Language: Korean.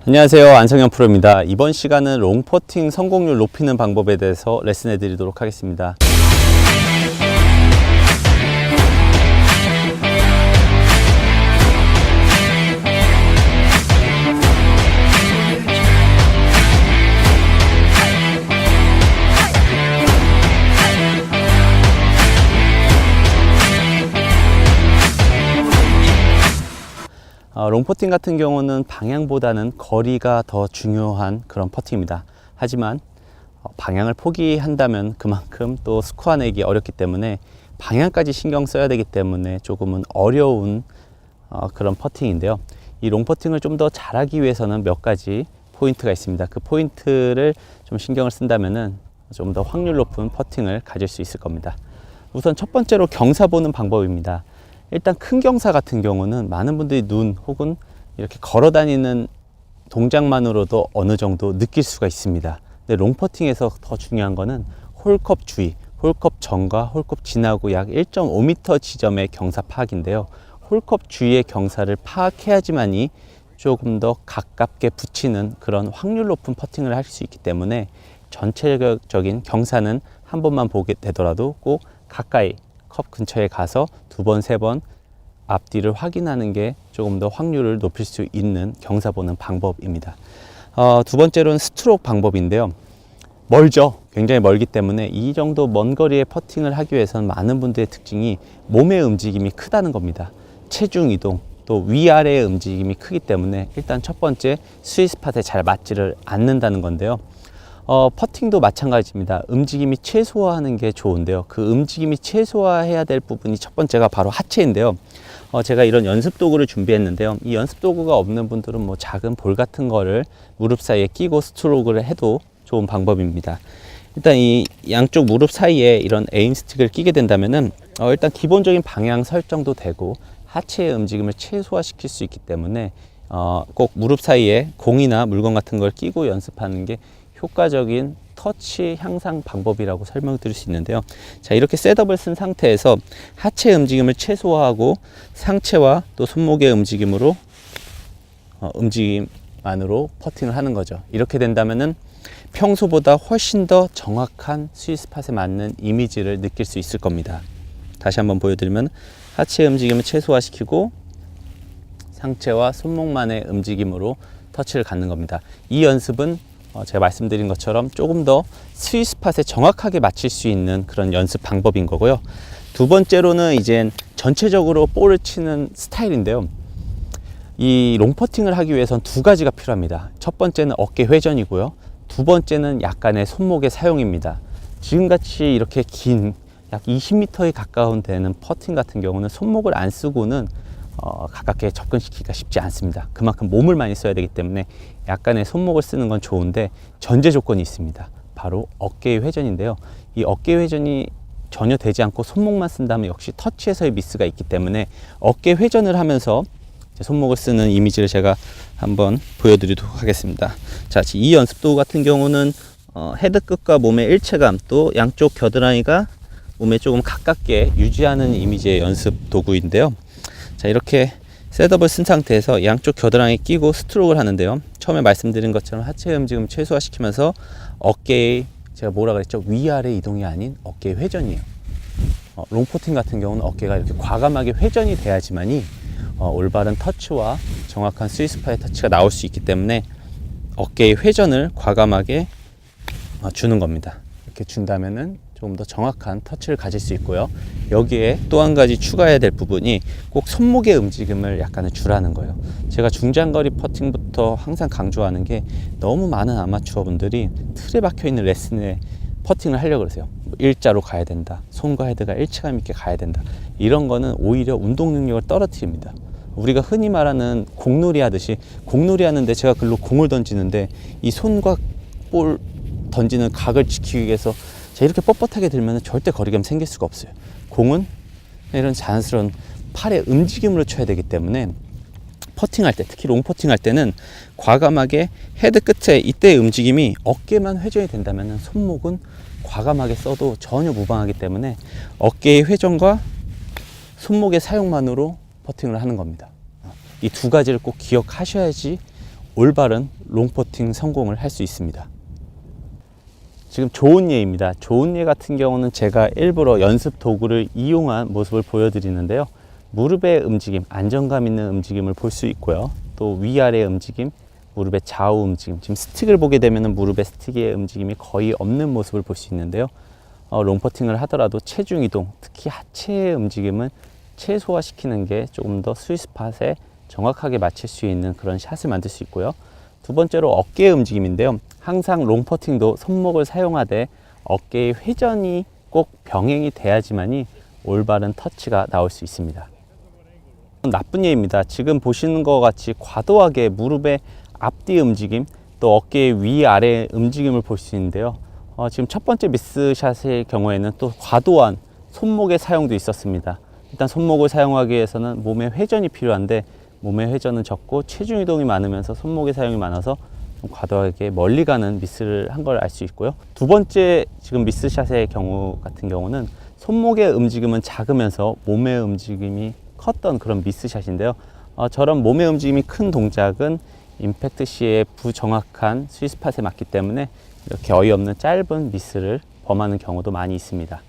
안녕하세요, 안성현 프로입니다. 이번 시간은 롱퍼팅 성공률 높이는 방법에 대해서 레슨해 드리도록 하겠습니다. 롱퍼팅 같은 경우는 방향보다는 거리가 더 중요한 그런 퍼팅입니다. 하지만 방향을 포기한다면 그만큼 또 스코어 내기 어렵기 때문에 방향까지 신경 써야 되기 때문에 조금은 어려운 그런 퍼팅인데요. 이 롱퍼팅을 좀 더 잘하기 위해서는 몇 가지 포인트가 있습니다. 그 포인트를 좀 신경을 쓴다면은 좀 더 확률 높은 퍼팅을 가질 수 있을 겁니다. 우선 첫 번째로 경사 보는 방법입니다. 일단 큰 경사 같은 경우는 많은 분들이 눈 혹은 이렇게 걸어 다니는 동작만으로도 어느 정도 느낄 수가 있습니다. 근데 롱퍼팅에서 더 중요한 거는 홀컵 주위, 홀컵 전과 홀컵 지나고 약 1.5m 지점의 경사 파악인데요. 홀컵 주위의 경사를 파악해야지만이 조금 더 가깝게 붙이는 그런 확률 높은 퍼팅을 할 수 있기 때문에 전체적인 경사는 한 번만 보게 되더라도 꼭 가까이 컵 근처에 가서 두 번, 세 번 앞뒤를 확인하는 게 조금 더 확률을 높일 수 있는 경사 보는 방법입니다. 두 번째로는 스트로크 방법인데요. 멀죠. 굉장히 멀기 때문에 이 정도 먼 거리의 퍼팅을 하기 위해서는 많은 분들의 특징이 몸의 움직임이 크다는 겁니다. 체중 이동, 또 위아래의 움직임이 크기 때문에 일단 첫 번째 스윗 스팟에 잘 맞지를 않는다는 건데요. 퍼팅도 마찬가지입니다. 움직임이 최소화하는 게 좋은데요. 그 움직임이 최소화해야 될 부분이 첫 번째가 바로 하체인데요. 제가 이런 연습 도구를 준비했는데요. 이 연습 도구가 없는 분들은 뭐 작은 볼 같은 거를 무릎 사이에 끼고 스트로크를 해도 좋은 방법입니다. 일단 이 양쪽 무릎 사이에 이런 에임 스틱을 끼게 된다면은 일단 기본적인 방향 설정도 되고 하체의 움직임을 최소화시킬 수 있기 때문에 꼭 무릎 사이에 공이나 물건 같은 걸 끼고 연습하는 게 효과적인 터치 향상 방법이라고 설명드릴 수 있는데요. 자, 이렇게 셋업을 쓴 상태에서 하체 움직임을 최소화하고 상체와 또 손목의 움직임만으로 퍼팅을 하는 거죠. 이렇게 된다면은 평소보다 훨씬 더 정확한 스윗 스팟에 맞는 이미지를 느낄 수 있을 겁니다. 다시 한번 보여드리면 하체 움직임을 최소화시키고 상체와 손목만의 움직임으로 터치를 갖는 겁니다. 이 연습은 제가 말씀드린 것처럼 조금 더 스윗 스팟에 정확하게 맞출 수 있는 그런 연습 방법인 거고요. 두 번째로는 이제 전체적으로 볼을 치는 스타일인데요. 이 롱퍼팅을 하기 위해서는 두 가지가 필요합니다. 첫 번째는 어깨 회전이고요. 두 번째는 약간의 손목의 사용입니다. 지금같이 이렇게 긴 약 20m에 가까운 되는 퍼팅 같은 경우는 손목을 안 쓰고는 가깝게 접근시키기가 쉽지 않습니다. 그만큼 몸을 많이 써야 되기 때문에 약간의 손목을 쓰는 건 좋은데 전제 조건이 있습니다. 바로 어깨의 회전인데요. 이 어깨 회전이 전혀 되지 않고 손목만 쓴다면 역시 터치에서의 미스가 있기 때문에 어깨 회전을 하면서 손목을 쓰는 이미지를 제가 한번 보여드리도록 하겠습니다. 자, 이 연습 도구 같은 경우는 헤드 끝과 몸의 일체감, 또 양쪽 겨드랑이가 몸에 조금 가깝게 유지하는 이미지의 연습 도구인데요. 자, 이렇게 셋업을 쓴 상태에서 양쪽 겨드랑이 끼고 스트로크를 하는데요. 처음에 말씀드린 것처럼 하체 움직임을 최소화시키면서 어깨의, 제가 뭐라 그랬죠? 위아래 이동이 아닌 어깨 회전이에요. 롱퍼팅 같은 경우는 어깨가 이렇게 과감하게 회전이 돼야지만이 올바른 터치와 정확한 스윗 스팟의 터치가 나올 수 있기 때문에 어깨의 회전을 과감하게 주는 겁니다. 이렇게 준다면은 조금 더 정확한 터치를 가질 수 있고요. 여기에 또 한 가지 추가해야 될 부분이 꼭 손목의 움직임을 약간은 주라는 거예요. 제가 중장거리 퍼팅부터 항상 강조하는 게 너무 많은 아마추어 분들이 틀에 박혀 있는 레슨에 퍼팅을 하려고 그러세요. 일자로 가야 된다. 손과 헤드가 일체감 있게 가야 된다. 이런 거는 오히려 운동 능력을 떨어뜨립니다. 우리가 흔히 말하는 공놀이 하듯이 공놀이 하는데 제가 글로 공을 던지는데 이 손과 볼 던지는 각을 지키기 위해서 자, 이렇게 뻣뻣하게 들면 절대 거리감이 생길 수가 없어요. 공은 이런 자연스러운 팔의 움직임으로 쳐야 되기 때문에 퍼팅할 때, 특히 롱퍼팅 할 때는 과감하게 헤드 끝에 이때의 움직임이 어깨만 회전이 된다면 손목은 과감하게 써도 전혀 무방하기 때문에 어깨의 회전과 손목의 사용만으로 퍼팅을 하는 겁니다. 이 두 가지를 꼭 기억하셔야지 올바른 롱퍼팅 성공을 할 수 있습니다. 지금 좋은 예입니다. 좋은 예 같은 경우는 제가 일부러 연습 도구를 이용한 모습을 보여드리는데요. 무릎의 움직임, 안정감 있는 움직임을 볼 수 있고요. 또 위아래 움직임, 무릎의 좌우 움직임, 지금 스틱을 보게 되면 무릎의 스틱의 움직임이 거의 없는 모습을 볼 수 있는데요. 롱퍼팅을 하더라도 체중 이동, 특히 하체의 움직임은 최소화시키는 게 조금 더 스윗스팟에 정확하게 맞출 수 있는 그런 샷을 만들 수 있고요. 두 번째로 어깨의 움직임인데요. 항상 롱퍼팅도 손목을 사용하되 어깨의 회전이 꼭 병행이 돼야지만이 올바른 터치가 나올 수 있습니다. 나쁜 예입니다. 지금 보시는 것 같이 과도하게 무릎의 앞뒤 움직임, 또 어깨의 위아래 움직임을 볼 수 있는데요. 지금 첫 번째 미스샷의 경우에는 또 과도한 손목의 사용도 있었습니다. 일단 손목을 사용하기 위해서는 몸의 회전이 필요한데 몸의 회전은 적고 체중 이동이 많으면서 손목의 사용이 많아서 좀 과도하게 멀리 가는 미스를 한 걸 알 수 있고요. 두 번째 지금 미스샷의 경우 같은 경우는 손목의 움직임은 작으면서 몸의 움직임이 컸던 그런 미스샷인데요. 저런 몸의 움직임이 큰 동작은 임팩트 시에 부정확한 스윗스팟에 맞기 때문에 이렇게 어이없는 짧은 미스를 범하는 경우도 많이 있습니다.